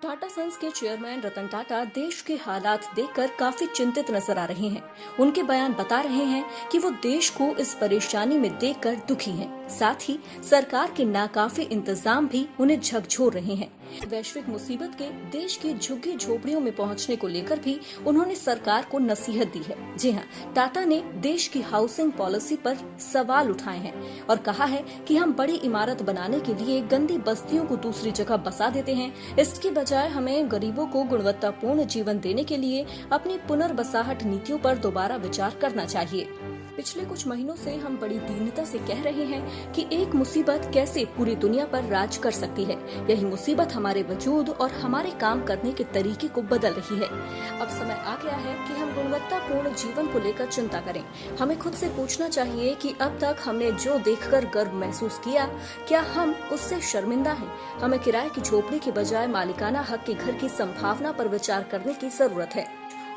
Tata sons के chairman Ratan Tata देश के हालात देखकर काफी चिंतित नजर आ रहे हैं। उनके बयान बता रहे हैं कि वो देश को इस परेशानी में देखकर दुखी हैं। साथ ही सरकार के नाकाफी इंतजाम भी उन्हें झकझोर रहे हैं। वैश्विक मुसीबत के देश की झुग्गी झोपड़ियों में पहुंचने को लेकर भी उन्होंने सरकार को नसीहत दी है। जी हाँ, टाटा ने देश की हाउसिंग पॉलिसी पर सवाल उठाए हैं और कहा है कि हम बड़ी इमारत बनाने के लिए गंदी बस्तियों को दूसरी जगह बसा देते हैं। इसके बजाय हमें गरीबों को गुणवत्तापूर्ण जीवन देने के लिए अपनी पुनर्बसाहट नीतियों पर दोबारा विचार करना चाहिए। पिछले कुछ महीनों से हम बड़ी दीनता से कह रहे हैं कि एक मुसीबत कैसे पूरी दुनिया पर राज कर सकती है। यही मुसीबत हमारे वजूद और हमारे काम करने के तरीके को बदल रही है। अब समय आ गया है कि हम गुणवत्तापूर्ण जीवन को लेकर चिंता करें। हमें खुद से पूछना चाहिए कि अब तक हमने जो देखकर गर्व महसूस किया, क्या हम उससे शर्मिंदा हैं? हमें किराए की झोपड़ी के बजाय मालिकाना हक के घर की संभावना पर विचार करने की जरूरत है।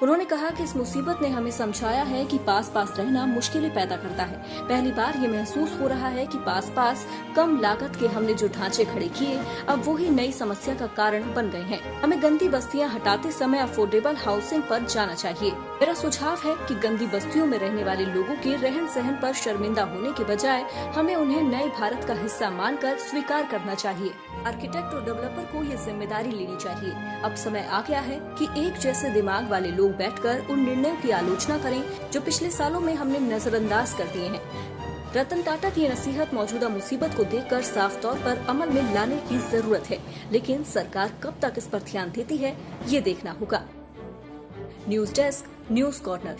उन्होंने कहा कि इस मुसीबत ने हमें समझाया है कि पास पास रहना मुश्किलें पैदा करता है। पहली बार ये महसूस हो रहा है कि पास पास कम लागत के हमने जो ढांचे खड़े किए, अब वो ही नई समस्या का कारण बन गए हैं। हमें गंदी बस्तियां हटाते समय अफोर्डेबल हाउसिंग पर जाना चाहिए। मेरा सुझाव है कि गंदी बस्तियों में रहने वाले लोगों के रहन सहन पर शर्मिंदा होने के बजाय हमें उन्हें नए भारत का हिस्सा मानकर स्वीकार करना चाहिए। आर्किटेक्ट और डेवलपर को ये जिम्मेदारी लेनी चाहिए। अब समय आ गया है कि एक जैसे दिमाग वाले लोग बैठकर उन निर्णयों की आलोचना करें जो पिछले सालों में हमने नजरअंदाज कर दिए हैं। रतन टाटा की नसीहत मौजूदा मुसीबत को देखकर साफ तौर पर अमल में लाने की जरूरत है, लेकिन सरकार कब तक इस पर ध्यान देती है, ये देखना होगा। News desk, news corner.